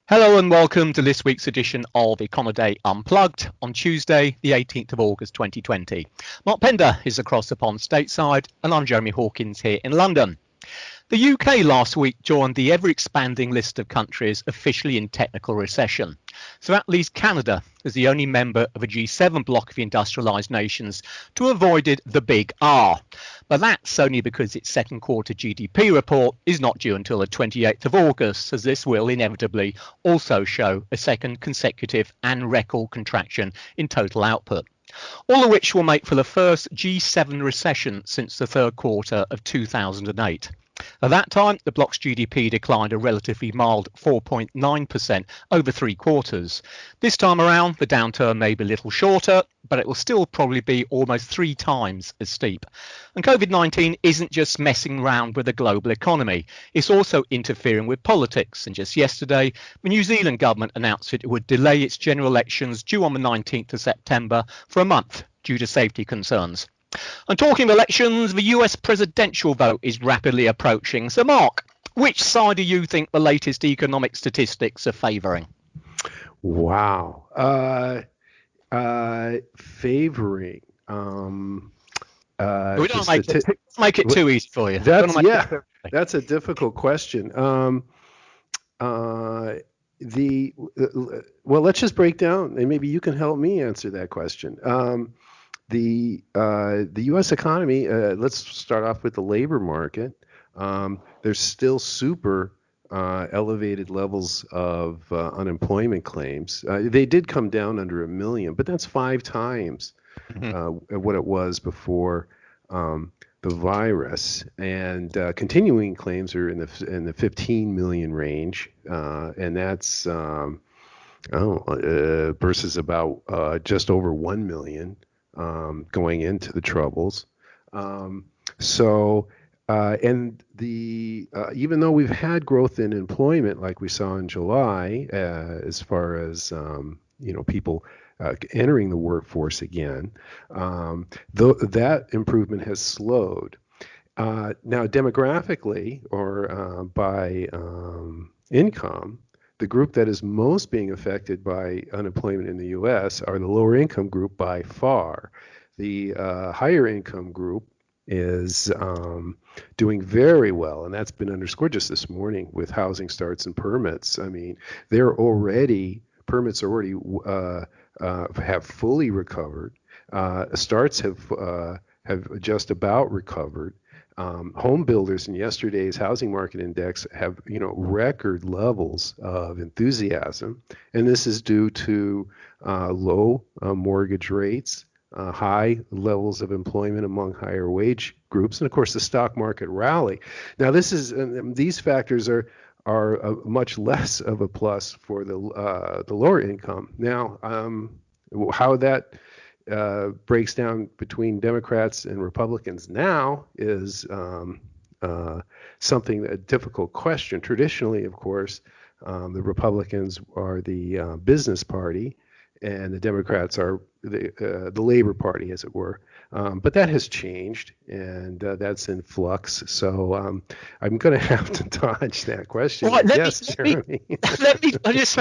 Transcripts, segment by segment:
Hello and welcome to this week's edition of Econoday Unplugged on Tuesday, the 18th of August 2020. Mark Pender is across the pond stateside and I'm Jeremy Hawkins here in London. The UK last week joined the ever-expanding list of countries officially in technical recession. So that leaves Canada as the only member of a G7 bloc of industrialised nations to have avoided the big R. But that's only because its second quarter GDP report is not due until the 28th of August, as this will inevitably also show a second consecutive and record contraction in total output. All of which will make for the first G7 recession since the third quarter of 2008. At that time, the bloc's GDP declined a relatively mild 4.9% over 3 quarters. This time around, the downturn may be a little shorter, but it will still probably be almost 3 times as steep. And COVID-19 isn't just messing around with the global economy, it's also interfering with politics. And just yesterday, the New Zealand government announced that it would delay its general elections due on the 19th of September for a month due to safety concerns. And talking of elections, the US presidential vote is rapidly approaching. So, Mark, which side do you think the latest economic statistics are favouring? Wow. Favoring. We don't make it too easy for you. That's a difficult question. Well, let's just break down, and maybe you can help me answer that question. The U.S. economy, let's start off with the labor market. There's still super elevated levels of unemployment claims. They did come down under 1 million, but that's 5 times what it was before the virus. And continuing claims are in the 15 million range, and that's versus about just over 1 million. Going into the troubles. Even though we've had growth in employment like we saw in July, as far as people entering the workforce again, that improvement has slowed. Now, demographically or by income, the group that is most being affected by unemployment in the U.S. are the lower income group by far. The higher income group is doing very well, and that's been underscored just this morning with housing starts and permits. I mean, permits already have fully recovered. Starts have just about recovered. Home builders in yesterday's housing market index have, record levels of enthusiasm, and this is due to low mortgage rates, high levels of employment among higher wage groups, and of course the stock market rally. Now, these factors are much less of a plus for the lower income. Now, how that breaks down between Democrats and Republicans now is a difficult question. Traditionally, of course, the Republicans are the business party, and the Democrats are the Labor Party, as it were. But that has changed, and that's in flux. So I'm going to have to dodge that question. Right, Jeremy.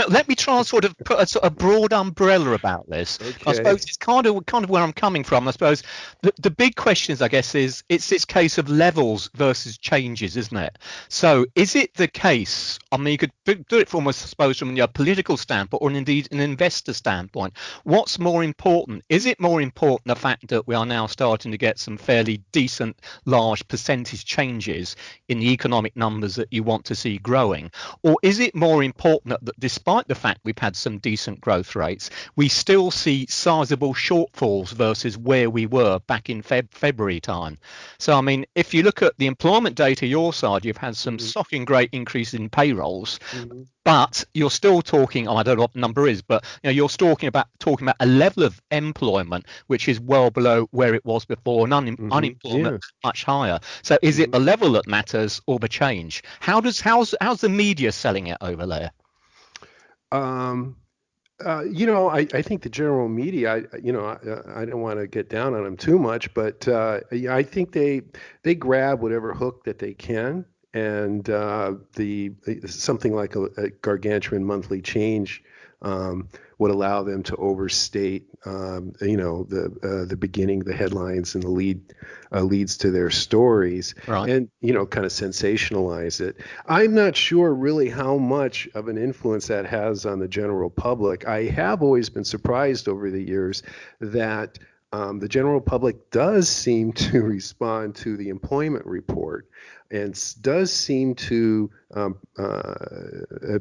Let me try and sort of put a broad umbrella about this. Okay. I suppose it's kind of where I'm coming from. I suppose the big question is, I guess, it's this case of levels versus changes, isn't it? So is it the case? I mean, you could do it from, I suppose, from a political standpoint, or indeed an investor standpoint. What's more important? Is it more important the fact that we are now starting to get some fairly decent, large percentage changes in the economic numbers that you want to see growing? Or is it more important that despite the fact we've had some decent growth rates, we still see sizable shortfalls versus where we were back in February time? So, I mean, if you look at the employment data your side, you've had some shocking great increase in payrolls. But you're still talking, I don't know what the number is, but you're talking about a level of employment which is well below where it was before, and unemployment much higher. So is it the level that matters or the change? How's the media selling it over there? I think the general media, I don't want to get down on them too much, but I think they grab whatever hook that they can. and the something like a gargantuan monthly change would allow them to overstate, the beginning, the headlines, and the leads to their stories, Right. and kind of sensationalize it. I'm not sure really how much of an influence that has on the general public. I have always been surprised over the years that the general public does seem to respond to the employment report and does seem to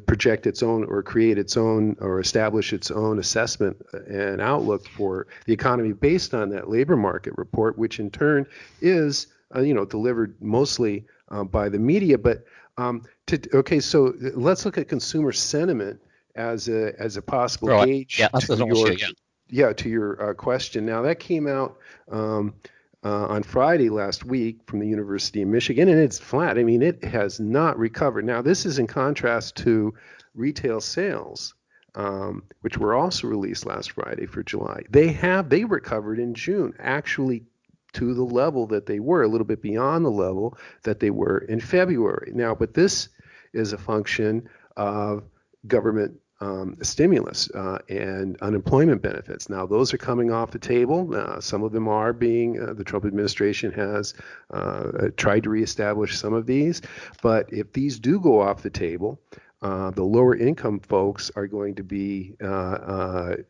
project its own or create its own or establish its own assessment and outlook for the economy based on that labor market report, which in turn is delivered mostly by the media. But so let's look at consumer sentiment as a possible Right. gauge Yeah, that's to an issue. Yeah. to your question. Now that came out on Friday last week from the University of Michigan, and it's flat. I mean, it has not recovered. Now this is in contrast to retail sales, which were also released last Friday for July. They recovered in June, actually to the level that they were, a little bit beyond the level that they were in February. Now, but this is a function of government stimulus and unemployment benefits. Now, those are coming off the table. Some of them are being, the Trump administration has tried to reestablish some of these. But if these do go off the table, the lower income folks are going to be,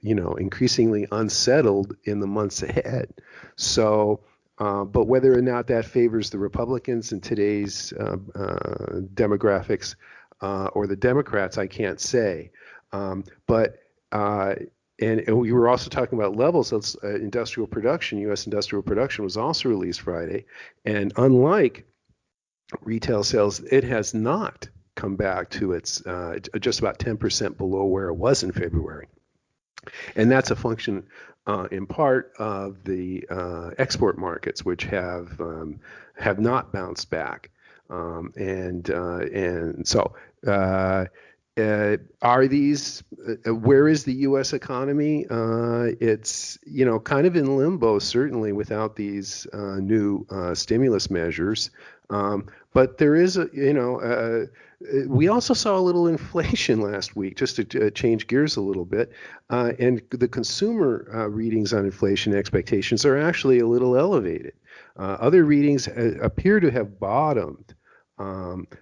increasingly unsettled in the months ahead. So, but whether or not that favors the Republicans in today's demographics or the Democrats, I can't say. But we were also talking about levels of industrial production. U.S. industrial production was also released Friday, and unlike retail sales, it has not come back to its just about 10% below where it was in February, and that's a function in part of the export markets, which have not bounced back, and so. Are these? Where is the U.S. economy? It's kind of in limbo, certainly without these new stimulus measures. But there is we also saw a little inflation last week, just to change gears a little bit, and the consumer readings on inflation expectations are actually a little elevated. Other readings appear to have bottomed.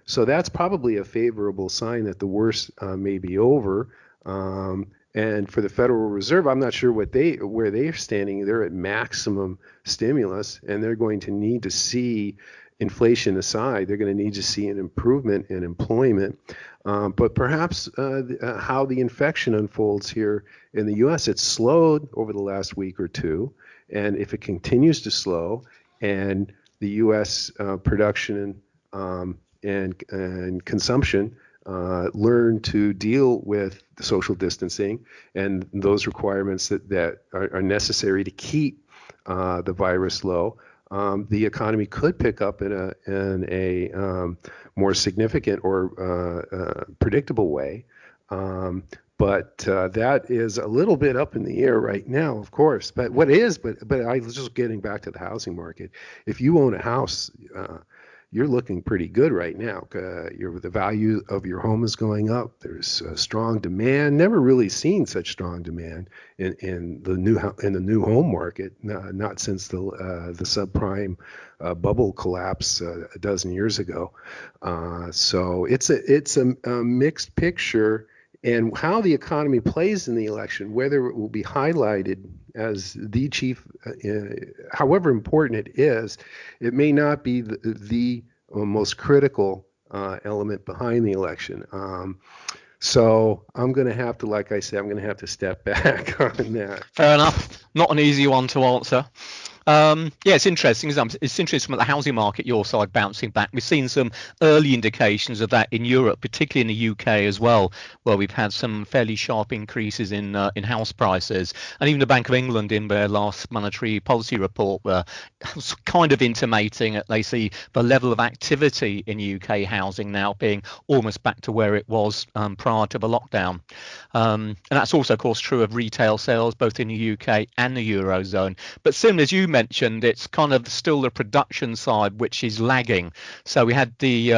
So that's probably a favorable sign that the worst may be over. And for the Federal Reserve, I'm not sure where they're standing. They're at maximum stimulus, and they're going to need to see, inflation aside, they're going to need to see an improvement in employment. But perhaps how the infection unfolds here in the U.S., it's slowed over the last week or two. And if it continues to slow and the U.S. production and consumption learn to deal with the social distancing and those requirements that are necessary to keep the virus low, the economy could pick up in a more significant or predictable way. But that is a little bit up in the air right now, of course. But I was just getting back to the housing market. If you own a house, you're looking pretty good right now. The value of your home is going up. There's strong demand. Never really seen such strong demand in the new home market. Not since the subprime bubble collapse a dozen years ago. So it's a mixed picture. And how the economy plays in the election, whether it will be highlighted as the chief, however important it is, it may not be the most critical element behind the election. So I'm going to have to, like I said, I'm going to have to step back on that. Fair enough. Not an easy one to answer. It's interesting. It's interesting about the housing market, your side bouncing back. We've seen some early indications of that in Europe, particularly in the UK as well, where we've had some fairly sharp increases in house prices. And even the Bank of England, in their last monetary policy report, were kind of intimating that they see the level of activity in UK housing now being almost back to where it was prior to the lockdown. And that's also, of course, true of retail sales, both in the UK and the Eurozone. But similar, as you mentioned, it's kind of still the production side which is lagging. So we had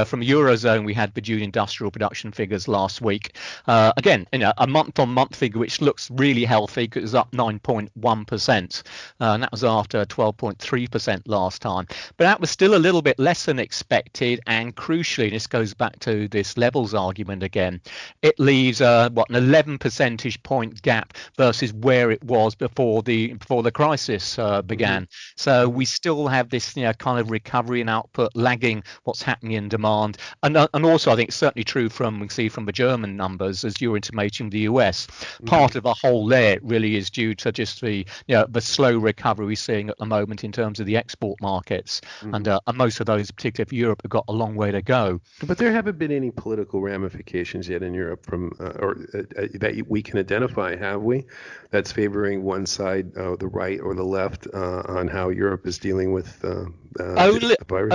from Eurozone, we had the June industrial production figures last week. Again, a month-on-month figure which looks really healthy because it was up 9.1%, and that was after 12.3% last time. But that was still a little bit less than expected, and crucially, this goes back to this levels argument again. It leaves an 11 percentage point gap versus where it was before the crisis began. So we still have this kind of recovery in output lagging what's happening in demand, and also I think it's certainly true we see from the German numbers, as you're intimating the US. Part of the whole there really is due to just the slow recovery we're seeing at the moment in terms of the export markets, and most of those, particularly for Europe, have got a long way to go. But there haven't been any political ramifications yet in Europe that we can identify, have we? That's favoring one side, the right or the left, on how Europe is dealing with the virus?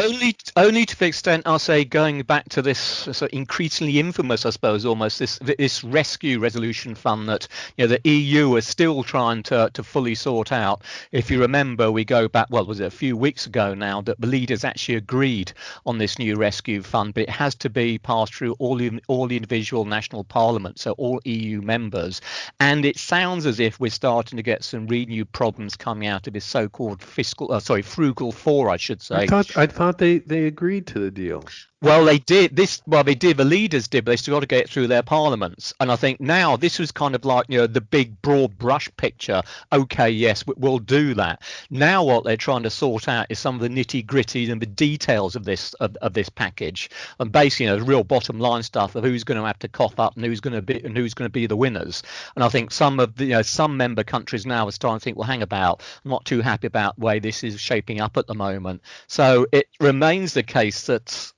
Only to the extent, I'll say, going back to this sort of increasingly infamous, I suppose, almost this rescue resolution fund that the EU is still trying to fully sort out. If you remember, we go back, was it a few weeks ago now, that the leaders actually agreed on this new rescue fund, but it has to be passed through all the individual national parliaments, so all EU members. And it sounds as if we're starting to get some renewed problems coming out of this so-called frugal four, I should say. I thought they agreed to the deal. Well, they did. The leaders did, but they still got to get it through their parliaments. And I think now this was kind of like, the big broad brush picture. Okay, yes, we'll do that. Now what they're trying to sort out is some of the nitty gritty and the details of this package, and basically, the real bottom line stuff of who's going to have to cough up and who's going to be the winners. And I think some member countries now are starting to think, well, hang about, I'm not too happy about the way this is shaping up at the moment. So it remains the case that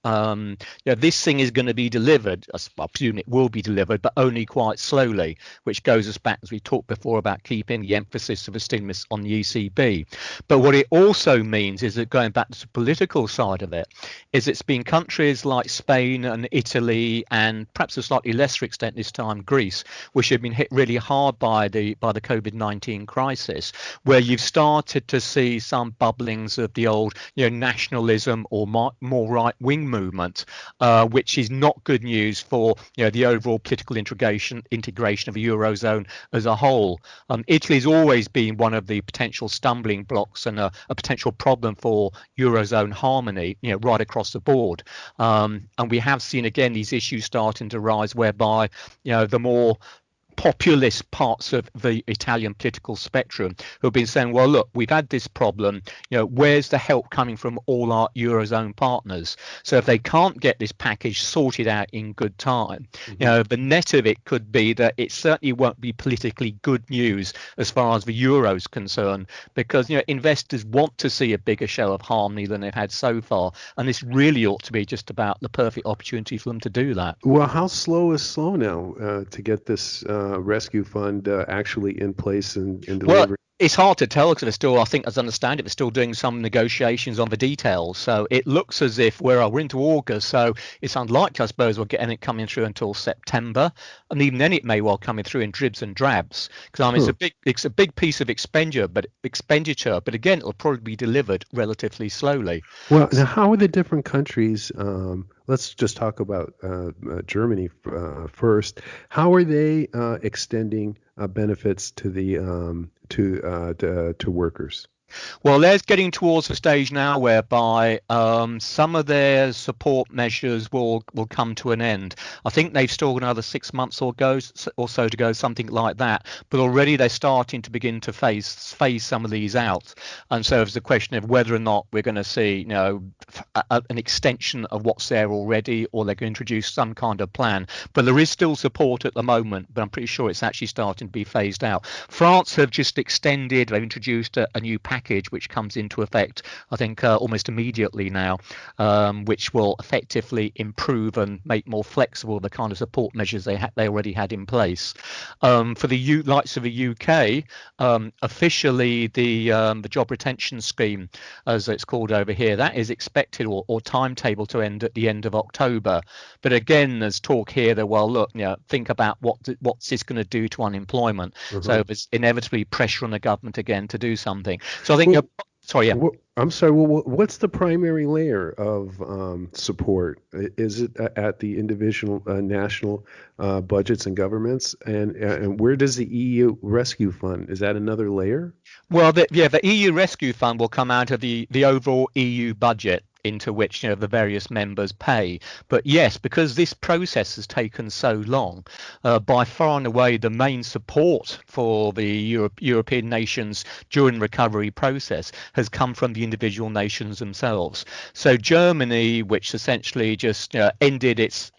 this thing is going to be delivered. I presume it will be delivered, but only quite slowly, which goes us back, as we talked before, about keeping the emphasis of the stimulus on the ECB. But what it also means is that, going back to the political side of it, is it's been countries like Spain and Italy, and perhaps to a slightly lesser extent this time Greece, which have been hit really hard by the COVID-19 crisis, where you've started to see some bubblings of the old nationalism or more right-wing movement, which is not good news for the overall political integration of the Eurozone as a whole. Italy's always been one of the potential stumbling blocks and a potential problem for Eurozone harmony, right across the board. And we have seen again these issues starting to rise, whereby the more populist parts of the Italian political spectrum who have been saying, well, look, we've had this problem, where's the help coming from all our Eurozone partners? So if they can't get this package sorted out in good time, the net of it could be that it certainly won't be politically good news as far as the euro is concerned, because investors want to see a bigger show of harmony than they've had so far, and this really ought to be just about the perfect opportunity for them to do that. Well, how slow is slow now to get this rescue fund actually in place and delivered? Well, it's hard to tell because I think, as I understand it, they're still doing some negotiations on the details. So it looks as if we're into August, so it's unlikely, I suppose, we'll get anything coming through until September, and even then it may well come through in dribs and drabs, because it's a big piece of expenditure, but again, it'll probably be delivered relatively slowly. Well, now how are the different countries? Let's just talk about Germany first. How are they extending benefits to the to workers? Well, they're getting towards the stage now whereby some of their support measures will come to an end. I think they've still got another 6 months or so to go, something like that. But already they're starting to begin to phase some of these out. And so it's a question of whether or not we're going to see, an extension of what's there already, or they're going to introduce some kind of plan. But there is still support at the moment, but I'm pretty sure it's actually starting to be phased out. France have just extended, they've introduced a new package which comes into effect, I think, almost immediately now, which will effectively improve and make more flexible the kind of support measures they already had in place. For the likes of the UK, officially the job retention scheme, as it's called over here, that is expected or timetable to end at the end of October. But again, there's talk here that, well, look, think about what's this going to do to unemployment. So there's inevitably pressure on the government again to do something. So I think Sorry, yeah. I'm sorry. What's the primary layer of support? Is it at the individual national budgets and governments, and where does the EU Rescue Fund? Is that another layer? Well, the EU Rescue Fund will come out of the overall EU budget into which the various members pay. But yes, because this process has taken so long, by far and away the main support for the European nations during the recovery process has come from the individual nations themselves. So Germany, which essentially just ended its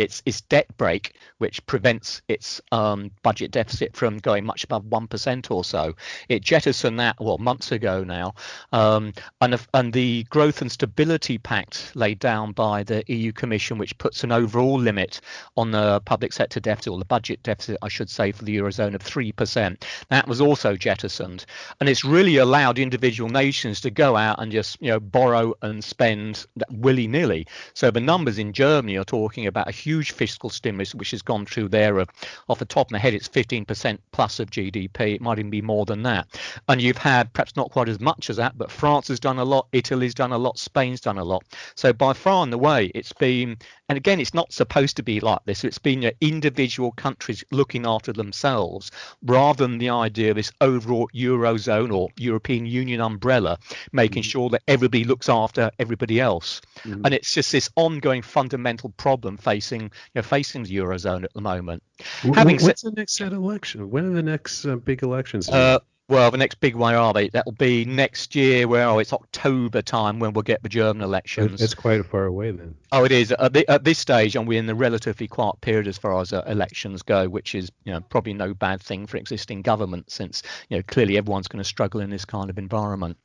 debt brake, which prevents its budget deficit from going much above 1% or so, it jettisoned that months ago now, and the growth and stability pact laid down by the EU Commission, which puts an overall limit on the public sector deficit, or the budget deficit, I should say, for the Eurozone of 3%. That was also jettisoned, and it's really allowed individual nations to go out and just borrow and spend willy-nilly. So the numbers in Germany are talking about a huge fiscal stimulus, which has gone through there of, off the top of my head, it's 15% plus of GDP. It might even be more than that. And you've had perhaps not quite as much as that, but France has done a lot, Italy's done a lot, Spain's done a lot. So by far and away, it's been, and again, it's not supposed to be like this. It's been individual countries looking after themselves rather than the idea of this overall Eurozone or European Union umbrella, making sure that everybody looks after everybody else. And it's just this ongoing fundamental problem facing the Eurozone at the moment. What's the next set of elections? When are the next big elections? Well, the next big one are they? That'll be next year. Well, it's October time when we'll get the German elections. It's quite far away then. Oh, it is. At this stage, and we're in a relatively quiet period as far as elections go, which is probably no bad thing for existing government, since clearly everyone's going to struggle in this kind of environment.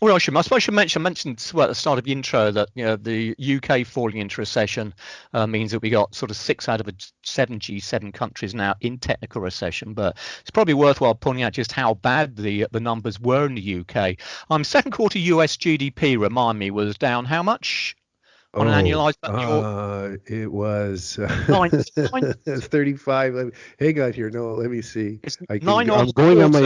Well, I suppose I should mention, I mentioned at the start of the intro that the UK falling into recession means that we got sort of 6 out of 7 G7 countries now in technical recession. But it's probably worthwhile pointing out just how bad the numbers were in the UK. Second quarter US GDP, remind me, was down how much? On an annualized it was 35. Hang on here. No, let me see. I'm going on my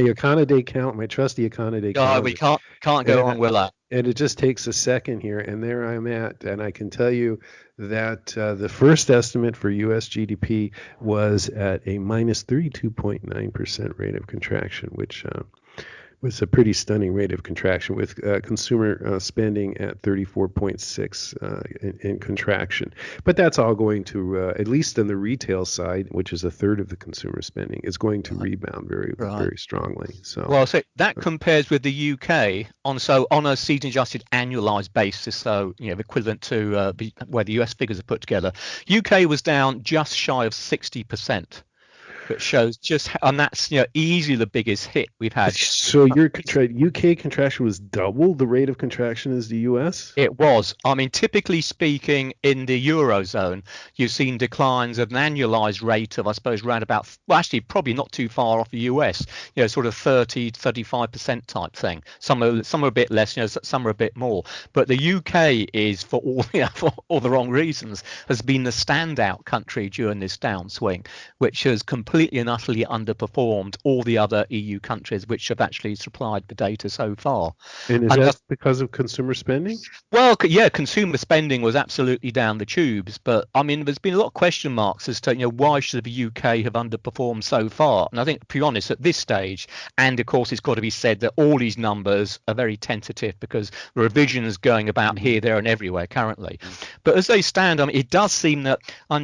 Econoday count, my trusty Econoday count. We can't go on with that. And it just takes a second here, and there I'm at. And I can tell you that the first estimate for U.S. GDP was at a minus 32.9% rate of contraction, which was a pretty stunning rate of contraction, with consumer spending at 34.6 in contraction. But that's all going to, at least on the retail side, which is a third of the consumer spending, is going to rebound very strongly. So that compares with the UK on a season adjusted annualized basis, so equivalent to where the US figures are put together. UK was down just shy of 60%. Which shows just how, and that's easily the biggest hit we've had. So your UK contraction was double the rate of contraction as the US? It was. Typically speaking, in the Eurozone, you've seen declines at an annualized rate of, I suppose, around about, well, actually probably not too far off the US, sort of 30-35% type thing. Some are a bit less, some are a bit more. But the UK is, for all the wrong reasons, has been the standout country during this downswing, which has completely and utterly underperformed all the other EU countries which have actually supplied the data so far. And that because of consumer spending? Well, yeah, consumer spending was absolutely down the tubes, but there's been a lot of question marks as to why should the UK have underperformed so far. And I think, to be honest, at this stage, and of course it's got to be said that all these numbers are very tentative because the revisions going about here, there, and everywhere currently. But as they stand, it does seem that,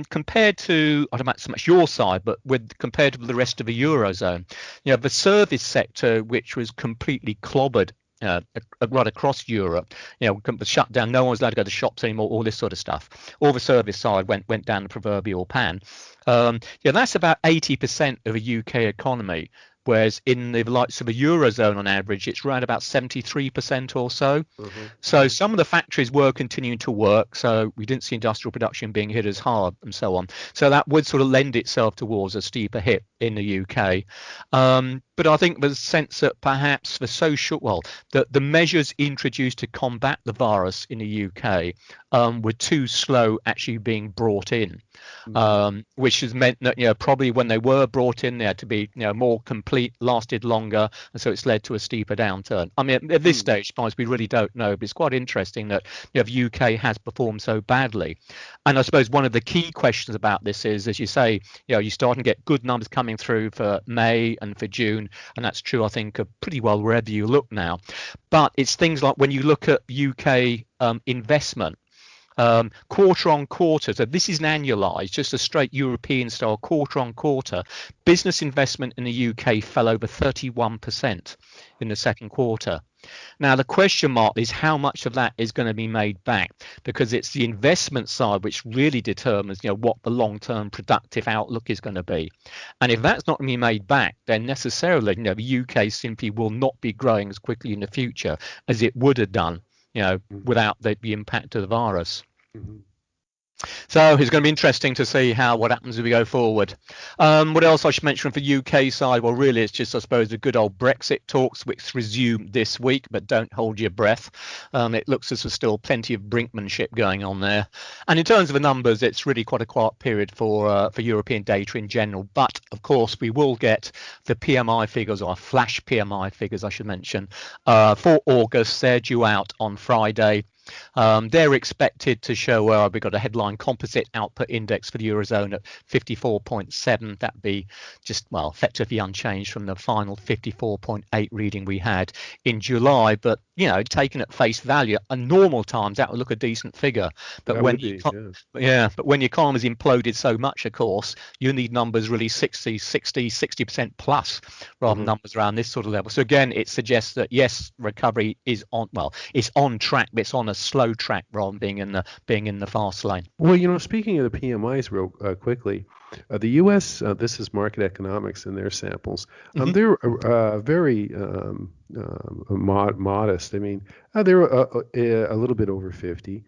compared to, I don't know so much your side, but compared to the rest of the Eurozone, the service sector, which was completely clobbered right across Europe, was shut down. No one was allowed to go to shops anymore, all this sort of stuff. All the service side went down the proverbial pan. That's about 80% of a UK economy. Whereas in the likes of a Eurozone on average, it's around about 73% or so. So some of the factories were continuing to work. So we didn't see industrial production being hit as hard and so on. So that would sort of lend itself towards a steeper hit in the UK. But I think there's a sense that perhaps the measures introduced to combat the virus in the UK were too slow actually being brought in, which has meant that probably when they were brought in, they had to be more complete, lasted longer, and so it's led to a steeper downturn. I mean, at this stage, guys, we really don't know, but it's quite interesting that the UK has performed so badly. And I suppose one of the key questions about this is, as you say, you're starting to get good numbers coming through for May and for June, and that's true, I think, of pretty well wherever you look now. But it's things like when you look at UK investment, quarter on quarter, so this is an annualized, just a straight European style quarter on quarter, business investment in the UK fell over 31% in the second quarter. Now, the question mark is how much of that is going to be made back, because it's the investment side which really determines what the long-term productive outlook is going to be. And if that's not going to be made back, then necessarily the UK simply will not be growing as quickly in the future as it would have done without the impact of the virus. Mm-hmm. So it's going to be interesting to see what happens as we go forward. What else I should mention from the UK side? Well, really, it's just, I suppose, the good old Brexit talks, which resume this week, but don't hold your breath. It looks as there's still plenty of brinkmanship going on there. And in terms of the numbers, it's really quite a quiet period for European data in general. But, of course, we will get the PMI figures, or flash PMI figures, I should mention, for August. They're due out on Friday. They're expected to show we've got a headline composite output index for the Eurozone at 54.7. That'd be just, effectively unchanged from the final 54.8 reading we had in July. But, taken at face value, in normal times, that would look a decent figure. But but when the economy's imploded so much, of course, you need numbers really 60% plus rather than numbers around this sort of level. So again, it suggests that yes, recovery is it's on track, but it's on a slow track rather than being in the fast lane. Well, speaking of the PMIs real quickly, the U.S., this is market economics in their samples. They're very modest. I mean, they're a little bit over 50.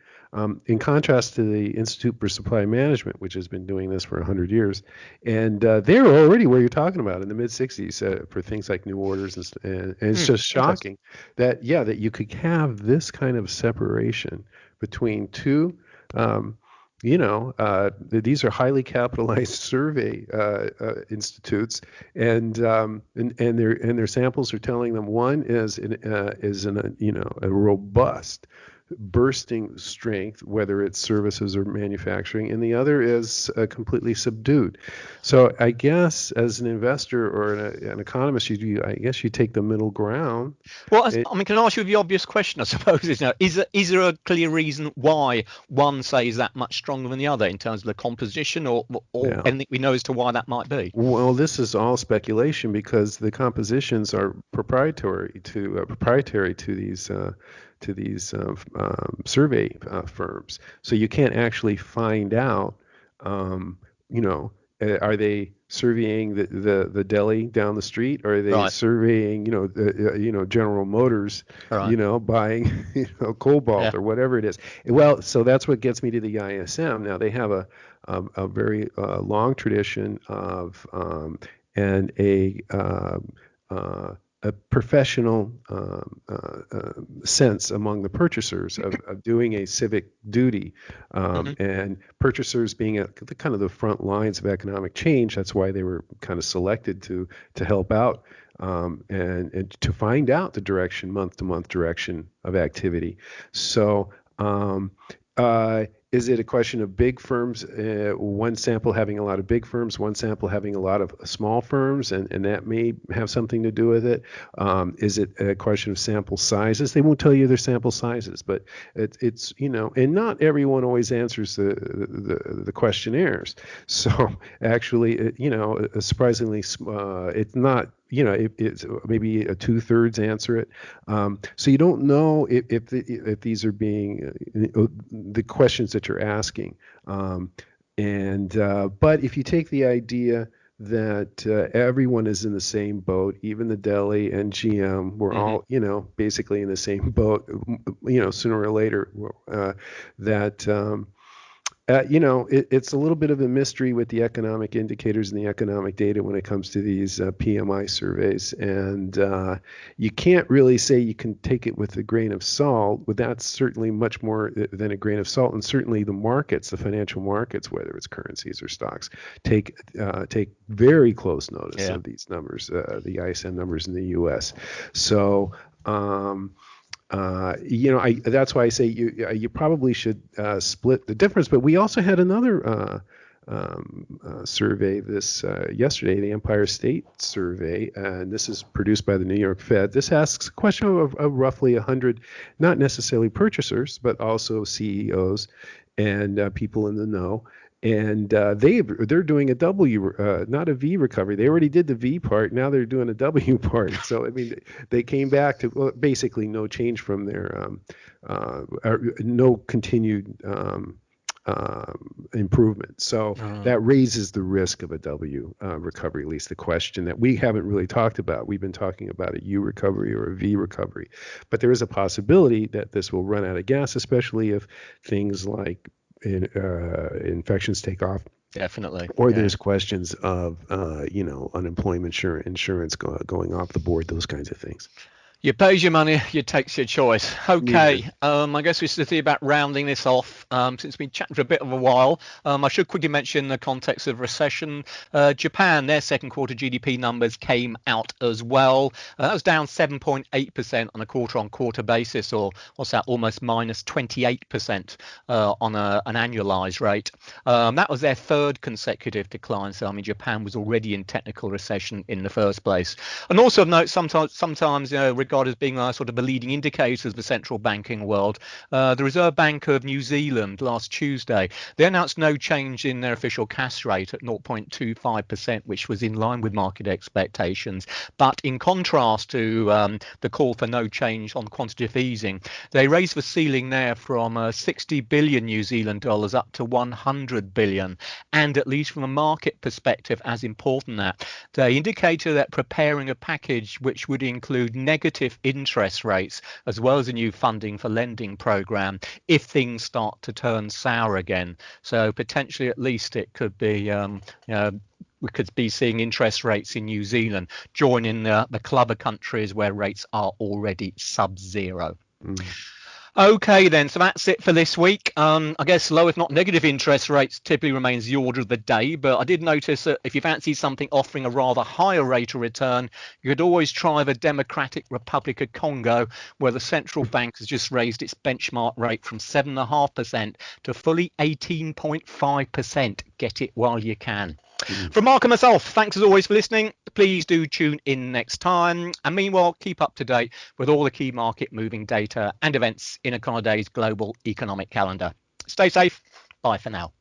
In contrast to the Institute for Supply Management, which has been doing this for 100 years, and they're already where you're talking about in the mid 60s for things like new orders, and it's just shocking that you could have this kind of separation between two. These are highly capitalized survey institutes, and their samples are telling them one is a robust, bursting strength, whether it's services or manufacturing, and the other is completely subdued. So I guess as an investor or an economist, you take the middle ground. Well, can I ask you the obvious question? I suppose is there a clear reason why one say is that much stronger than the other in terms of the composition, or anything we know as to why that might be? Well, this is all speculation because the compositions are proprietary to these survey firms. So you can't actually find out, are they surveying the deli down the street, or are they surveying, General Motors, buying, cobalt or whatever it is. Well, so that's what gets me to the ISM. Now they have a very long tradition of and a professional sense among the purchasers of doing a civic duty, and purchasers being at the kind of the front lines of economic change. That's why they were kind of selected to help out and to find out the direction, month-to-month direction of activity. So is it a question of big firms, one sample having a lot of big firms, one sample having a lot of small firms, and that may have something to do with it? Is it a question of sample sizes? They won't tell you their sample sizes, but it's and not everyone always answers the questionnaires. So actually, surprisingly, it's not. It's maybe a 2/3 answer it. So you don't know if these are being the questions that you're asking. But if you take the idea that everyone is in the same boat, even the deli and GM, we're all basically in the same boat. Sooner or later, that It's a little bit of a mystery with the economic indicators and the economic data when it comes to these PMI surveys. And you can't really say you can take it with a grain of salt, but that's certainly much more than a grain of salt. And certainly the markets, the financial markets, whether it's currencies or stocks, take very close notice of these numbers, the ISM numbers in the U.S. So, that's why I say you probably should split the difference. But we also had another survey this yesterday, the Empire State Survey, and this is produced by the New York Fed. This asks a question of roughly 100, not necessarily purchasers, but also CEOs and people in the know. And they're doing a W, not a V recovery. They already did the V part. Now they're doing a W part. So I mean, they came back to basically no change from their no continued improvement. So that raises the risk of a W recovery, at least the question that we haven't really talked about. We've been talking about a U recovery or a V recovery, but there is a possibility that this will run out of gas, especially if things like infections take off. Definitely. Or there's questions of, unemployment insurance going off the board, those kinds of things. You pays your money, you takes your choice. Okay, I guess we should see about rounding this off. Since we've been chatting for a bit of a while, I should quickly mention the context of recession. Japan, their second quarter GDP numbers came out as well. That was down 7.8% on a quarter-on-quarter basis, or what's that, almost minus 28% on an annualized rate. That was their third consecutive decline. So, I mean, Japan was already in technical recession in the first place. And also of note, sometimes regarded as being sort of the leading indicators of the central banking world. The Reserve Bank of New Zealand last Tuesday, they announced no change in their official cash rate at 0.25%, which was in line with market expectations. But in contrast to the call for no change on quantitative easing, they raised the ceiling there from 60 billion New Zealand dollars up to 100 billion. And at least from a market perspective, as important that, they indicated that preparing a package which would include negative interest rates as well as a new funding for lending program if things start to turn sour again. So potentially at least it could be we could be seeing interest rates in New Zealand joining the club of countries where rates are already sub-zero. Okay, then, so that's it for this week. I guess low, if not negative, interest rates typically remains the order of the day. But I did notice that if you fancy something offering a rather higher rate of return, you could always try the Democratic Republic of Congo, where the central bank has just raised its benchmark rate from 7.5% to fully 18.5%. Get it while you can. From Mark and myself, thanks as always for listening. Please do tune in next time. And meanwhile, keep up to date with all the key market moving data and events in Econoday's global economic calendar. Stay safe. Bye for now.